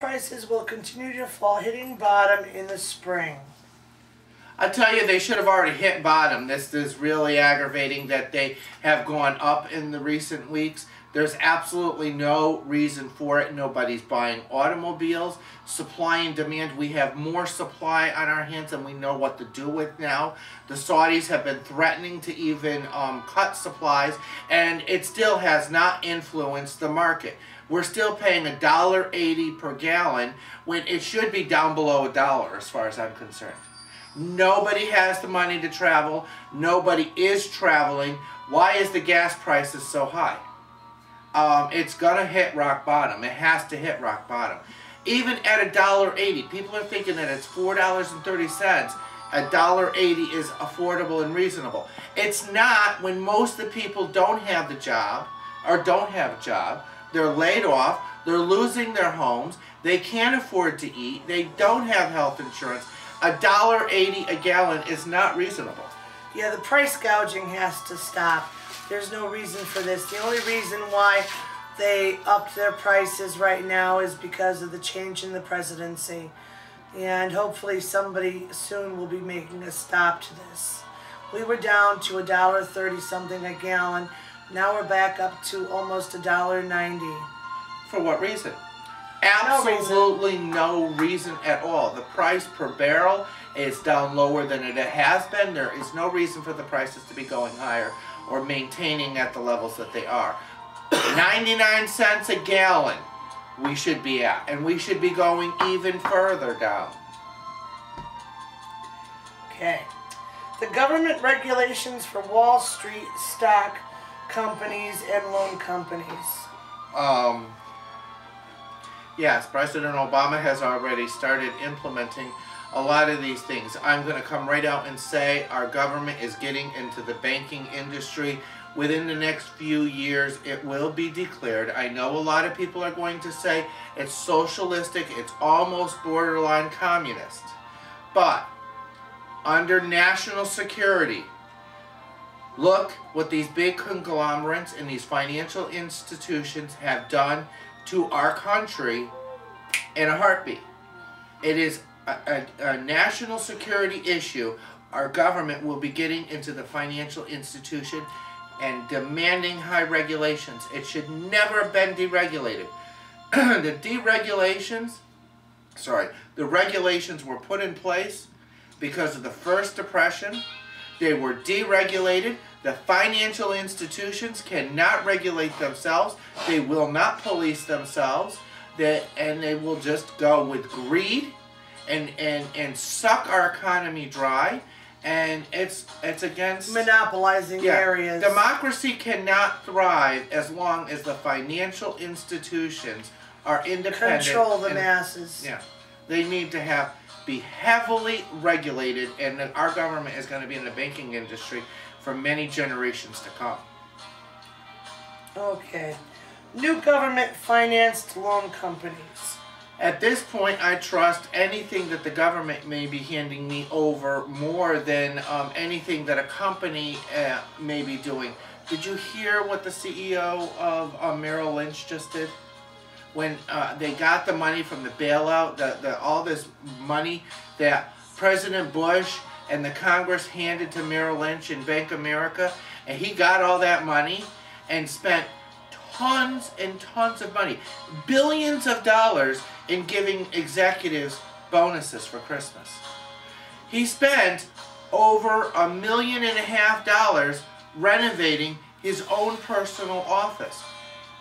Prices will continue to fall, hitting bottom in the spring. I tell you, they should have already hit bottom. This is really aggravating that they have gone up in the recent weeks. There's absolutely no reason for it. Nobody's buying automobiles. Supply and demand. We have more supply on our hands than we know what to do with now. The Saudis have been threatening to even cut supplies, and it still has not influenced the market. We're still paying $1.80 per gallon when it should be down below $1 as far as I'm concerned. Nobody has the money to travel. Nobody is traveling. Why is the gas prices so high? It's going to hit rock bottom. It has to hit rock bottom. Even at $1.80, people are thinking that it's $4.30. $1.80 is affordable and reasonable. It's not when most of the people don't have the job or don't have a job. They're laid off. They're losing their homes. They can't afford to eat. They don't have health insurance. $1.80 a gallon is not reasonable. Yeah, the price gouging has to stop. There's no reason for this. The only reason why they upped their prices right now is because of the change in the presidency. And hopefully somebody soon will be making a stop to this. We were down to $1.30 something a gallon. Now we're back up to almost $1.90. For what reason? Absolutely no reason at all. The price per barrel is down lower than it has been. There is no reason for the prices to be going higher or maintaining at the levels that they are. 99 cents a gallon we should be at, and we should be going even further down. Okay. The government regulations for Wall Street stock companies and loan companies. Yes, President Obama has already started implementing a lot of these things. I'm going to come right out and say our government is getting into the banking industry. Within the next few years, it will be declared. I know a lot of people are going to say it's socialistic, it's almost borderline communist. But under national security, look what these big conglomerates and these financial institutions have done to our country in a heartbeat. It is a national security issue. Our government will be getting into the financial institution and demanding high regulations. It should never have been deregulated. The regulations were put in place because of the First Depression. They were deregulated. The financial institutions cannot regulate themselves. They will not police themselves. And they will just go with greed and suck our economy dry. And it's against monopolizing areas. Democracy cannot thrive as long as the financial institutions are independent. Control the masses. Yeah, they need to be heavily regulated, and our government is going to be in the banking industry for many generations to come. Okay. New government-financed loan companies. At this point, I trust anything that the government may be handing me over more than anything that a company may be doing. Did you hear what the CEO of Merrill Lynch just did? When they got the money from the bailout, all this money that President Bush and the Congress handed to Merrill Lynch and Bank of America, and he got all that money and spent tons and tons of money, billions of dollars, in giving executives bonuses for Christmas. He spent over $1.5 million renovating his own personal office.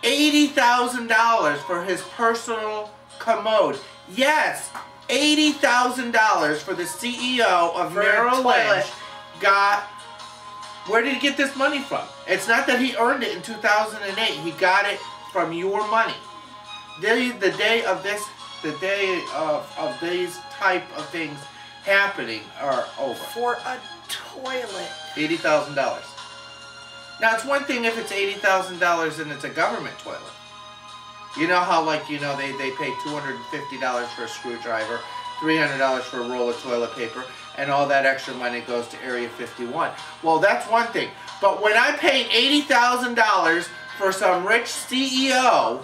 $80,000 for his personal commode. Yes, $80,000 for the CEO of Merrill Lynch got. Where did he get this money from? It's not that he earned it in 2008. He got it from your money. The day of these type of things happening are over. For a toilet. $80,000. Now, it's one thing if it's $80,000 and it's a government toilet. You know how, like, you know, they pay $250 for a screwdriver, $300 for a roll of toilet paper, and all that extra money goes to Area 51. Well, that's one thing. But when I pay $80,000 for some rich CEO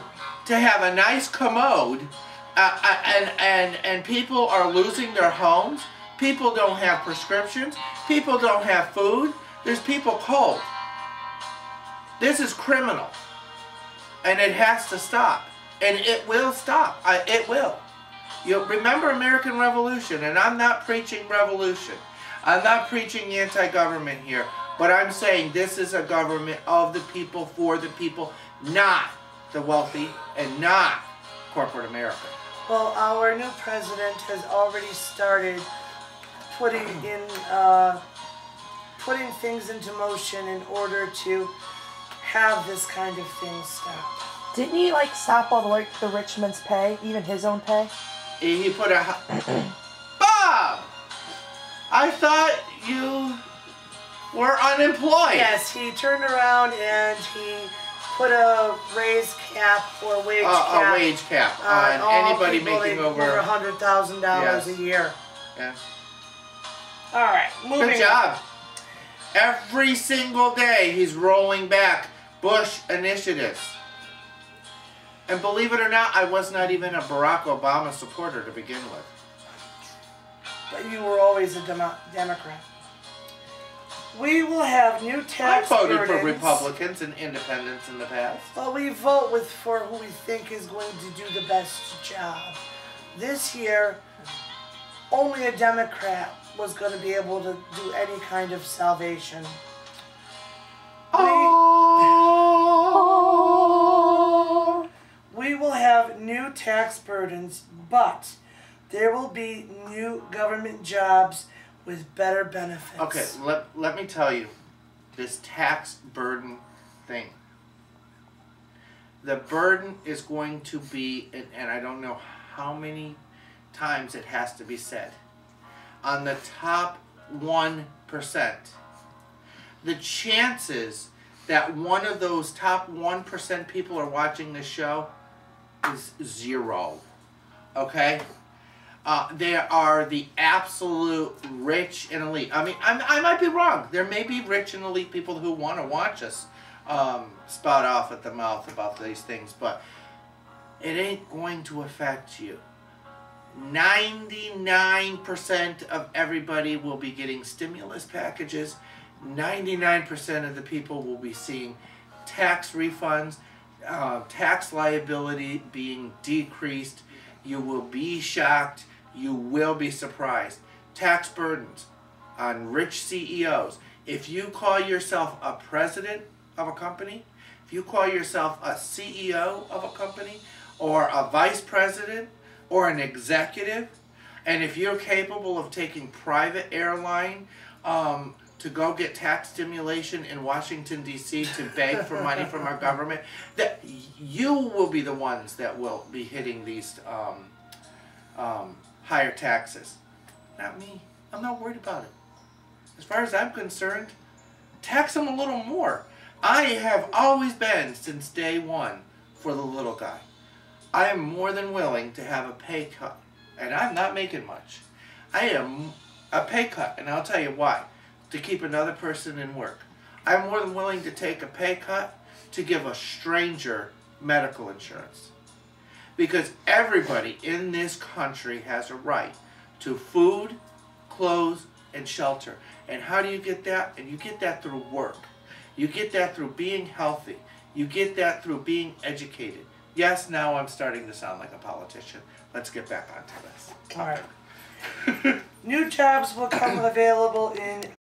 to have a nice commode, And people are losing their homes. People don't have prescriptions. People don't have food. There's people cold. This is criminal. And it has to stop. And it will stop. It will. You remember American Revolution, and I'm not preaching revolution. I'm not preaching anti-government here. But I'm saying this is a government of the people, for the people, not the wealthy and not corporate America. Well, our new president has already started putting things into motion in order to have this kind of thing stop. Didn't he like stop all the rich men's pay, even his own pay? He put a... Bob! I thought you were unemployed. Yes, he turned around and he put a raised cap or wage cap. A wage cap on anybody making over $100,000 a year. Yeah. All right, moving Good job. Every single day he's rolling back Bush initiatives. And believe it or not, I was not even a Barack Obama supporter to begin with. But you were always a Democrat. We will have new tax I voted burdens. for Republicans and independents in the past. Well, we vote for who we think is going to do the best job. This year, only a Democrat was going to be able to do any kind of salvation. We will have new tax burdens, but there will be new government jobs with better benefits. Okay, let me tell you, this tax burden thing. The burden is going to be, and I don't know how many times it has to be said, on the top 1%. The chances that one of those top 1% people are watching this show is 0. Okay? They are the absolute rich and elite. I mean, I might be wrong. There may be rich and elite people who want to watch us spout off at the mouth about these things, but it ain't going to affect you. 99% of everybody will be getting stimulus packages. 99% of the people will be seeing tax refunds, tax liability being decreased. You will be shocked. You will be surprised. Tax burdens on rich CEOs. If you call yourself a president of a company, if you call yourself a CEO of a company, or a vice president, or an executive, and if you're capable of taking private airline to go get tax stimulation in Washington, D.C. to beg for money from our government, that you will be the ones that will be hitting these higher taxes. Not me. I'm not worried about it. As far as I'm concerned, tax them a little more. I have always been, since day one, for the little guy. I am more than willing to have a pay cut. And I'm not making much. I am a pay cut, and I'll tell you why. To keep another person in work. I'm more than willing to take a pay cut to give a stranger medical insurance. Because everybody in this country has a right to food, clothes, and shelter. And how do you get that? And you get that through work. You get that through being healthy. You get that through being educated. Yes, now I'm starting to sound like a politician. Let's get back onto this. All right. New jobs will come available in